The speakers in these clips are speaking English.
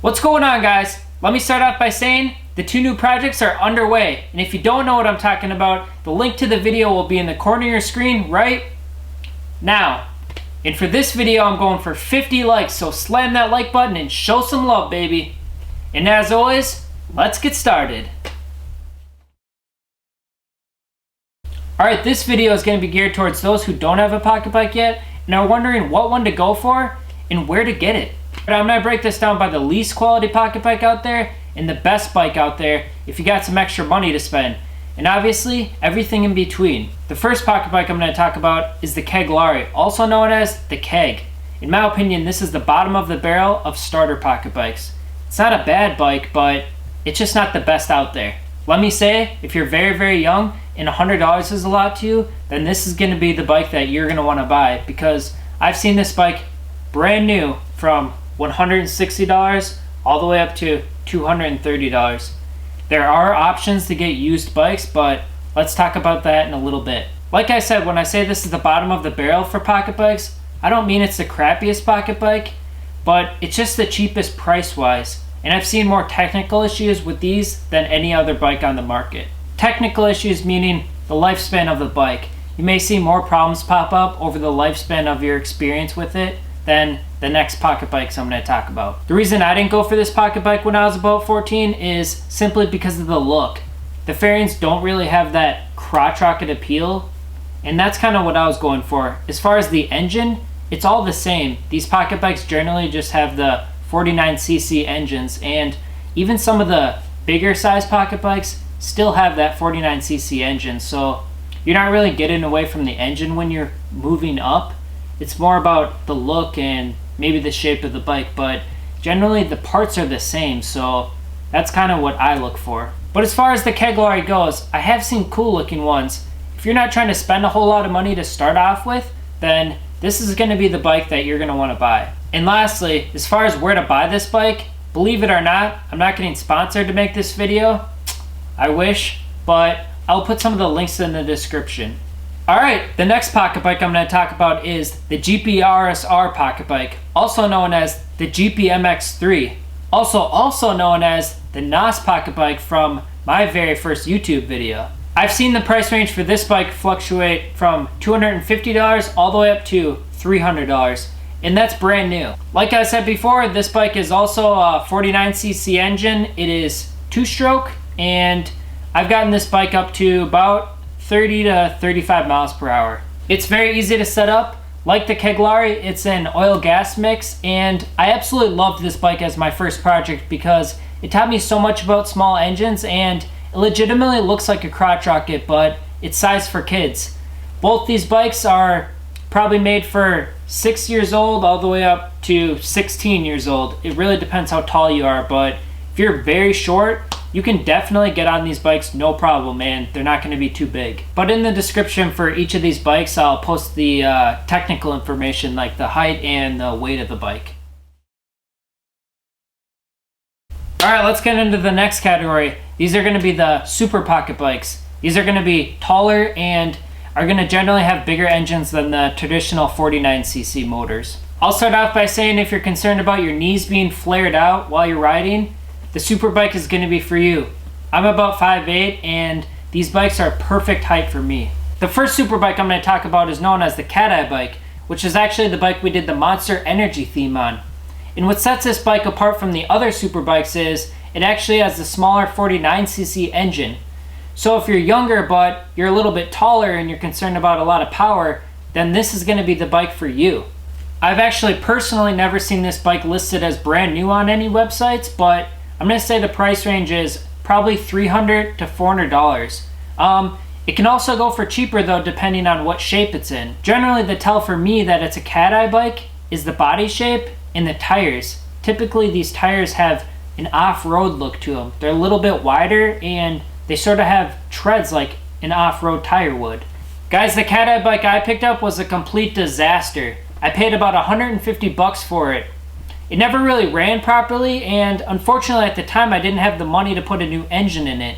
What's going on, guys? Let me start off by saying the two new projects are underway, and if you don't know what I'm talking about, the link to the video will be in the corner of your screen right now. And for this video, I'm going for 50 likes, so slam that like button and show some love, baby. And as always, let's get started. Alright, this video is going to be geared towards those who don't have a pocket bike yet and are wondering what one to go for and where to get it. But I'm going to break this down by the least quality pocket bike out there and the best bike out there if you got some extra money to spend. And obviously, everything in between. The first pocket bike I'm going to talk about is the Cagllari, also known as the Keg. In my opinion, this is the bottom of the barrel of starter pocket bikes. It's not a bad bike, but it's just not the best out there. Let me say, if you're very, very young and $100 is a lot to you, then this is going to be the bike that you're going to want to buy, because I've seen this bike brand new from $160 all the way up to $230. There are options to get used bikes, but let's talk about that in a little bit. Like I said, when I say this is the bottom of the barrel for pocket bikes, I don't mean it's the crappiest pocket bike, but it's just the cheapest price-wise. And I've seen more technical issues with these than any other bike on the market. Technical issues meaning the lifespan of the bike. You may see more problems pop up over the lifespan of your experience with it than the next pocket bikes I'm going to talk about. The reason I didn't go for this pocket bike when I was about 14 is simply because of the look. The fairings don't really have that crotch rocket appeal, and that's kind of what I was going for. As far as the engine, it's all the same. These pocket bikes generally just have the 49cc engines, and even some of the bigger size pocket bikes still have that 49cc engine, so you're not really getting away from the engine when you're moving up. It's more about the look and maybe the shape of the bike, but generally the parts are the same, so that's kind of what I look for. But as far as the Cagllari goes, I have seen cool looking ones. If you're not trying to spend a whole lot of money to start off with, then this is going to be the bike that you're going to want to buy. And lastly, as far as where to buy this bike, believe it or not, I'm not getting sponsored to make this video. I wish, but I'll put some of the links in the description. Alright, the next pocket bike I'm going to talk about is the GPRSR pocket bike, also known as the GPMX3, also known as the NOS pocket bike from my very first YouTube video. I've seen the price range for this bike fluctuate from $250 all the way up to $300, and that's brand new. Like I said before, this bike is also a 49cc engine. It is 2-stroke, and I've gotten this bike up to about 30 to 35 miles per hour. It's very easy to set up. Like the Cagllari, it's an oil-gas mix, and I absolutely loved this bike as my first project because it taught me so much about small engines, and it legitimately looks like a crotch rocket, but it's sized for kids. Both these bikes are probably made for 6 years old all the way up to 16 years old. It really depends how tall you are, but if you're very short, you can definitely get on these bikes no problem, and they're not going to be too big. But in the description for each of these bikes, I'll post the technical information like the height and the weight of the bike. Alright, let's get into the next category. These are going to be the super pocket bikes. These are going to be taller and are going to generally have bigger engines than the traditional 49cc motors. I'll start off by saying if you're concerned about your knees being flared out while you're riding, the Superbike is going to be for you. I'm about 5'8", and these bikes are perfect height for me. The first Superbike I'm going to talk about is known as the Cagllari bike, which is actually the bike we did the Monster Energy theme on. And what sets this bike apart from the other Superbikes is it actually has the smaller 49cc engine. So if you're younger but you're a little bit taller and you're concerned about a lot of power, then this is going to be the bike for you. I've actually personally never seen this bike listed as brand new on any websites, but I'm going to say the price range is probably $300 to $400. It can also go for cheaper though, depending on what shape it's in. Generally, the tell for me that it's a Cagllari bike is the body shape and the tires. Typically, these tires have an off-road look to them. They're a little bit wider and they sort of have treads like an off-road tire would. Guys, the Cagllari bike I picked up was a complete disaster. I paid about $150 for it. It never really ran properly, and unfortunately at the time I didn't have the money to put a new engine in it.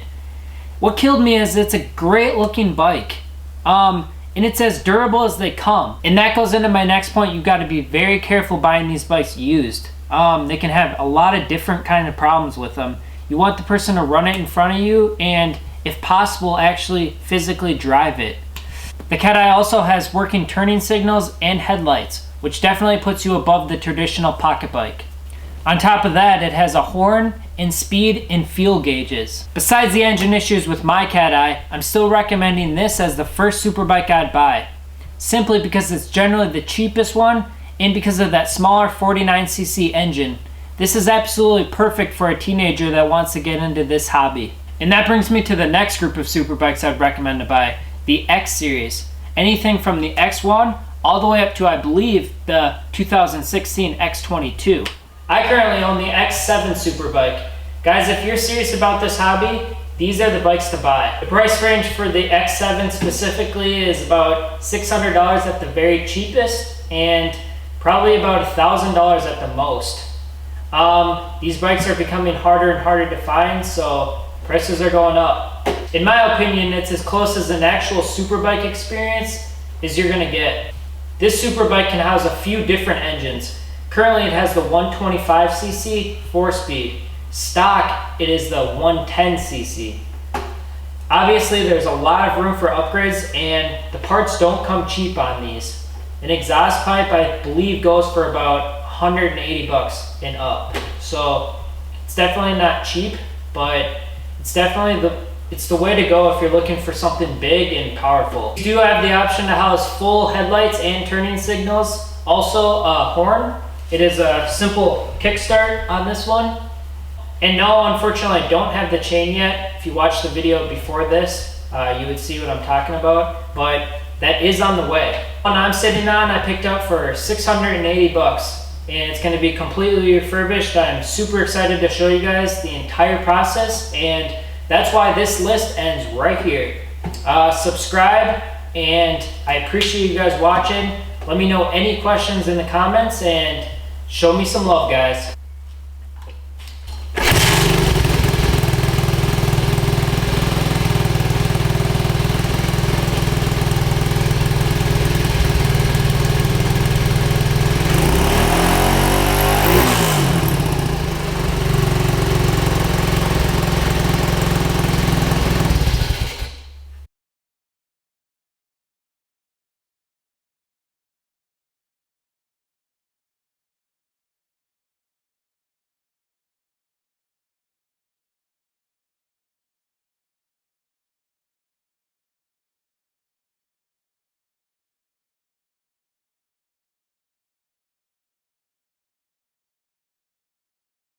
What killed me is it's a great looking bike. And it's as durable as they come. And that goes into my next point. You've got to be very careful buying these bikes used. They can have a lot of different kind of problems with them. You want the person to run it in front of you and, if possible, actually physically drive it. The Cagllari also has working turning signals and headlights, which definitely puts you above the traditional pocket bike. On top of that, it has a horn and speed and fuel gauges. Besides the engine issues with my Cagllari, I'm still recommending this as the first Superbike I'd buy, simply because it's generally the cheapest one and because of that smaller 49cc engine. This is absolutely perfect for a teenager that wants to get into this hobby. And that brings me to the next group of Superbikes I'd recommend to buy, the X series. Anything from the X1 all the way up to, I believe, the 2016 X22. I currently own the X7 Superbike. Guys, if you're serious about this hobby, these are the bikes to buy. The price range for the X7 specifically is about $600 at the very cheapest and probably about $1,000 at the most. These bikes are becoming harder and harder to find, so prices are going up. In my opinion, it's as close as an actual Superbike experience as you're gonna get. This Superbike can house a few different engines. Currently it has the 125cc 4-speed. Stock, it is the 110cc. Obviously there's a lot of room for upgrades and the parts don't come cheap on these. An exhaust pipe, I believe, goes for about 180 bucks and up. So it's definitely not cheap, but it's definitely the way to go if you're looking for something big and powerful. You do have the option to house full headlights and turning signals. Also a horn. It is a simple kickstart on this one. And no, unfortunately, I don't have the chain yet. If you watched the video before this, you would see what I'm talking about, but that is on the way. The one I'm sitting on, I picked up for 680 bucks, and it's gonna be completely refurbished. I'm super excited to show you guys the entire process, and that's why this list ends right here. Subscribe, and I appreciate you guys watching. Let me know any questions in the comments, and show me some love, guys.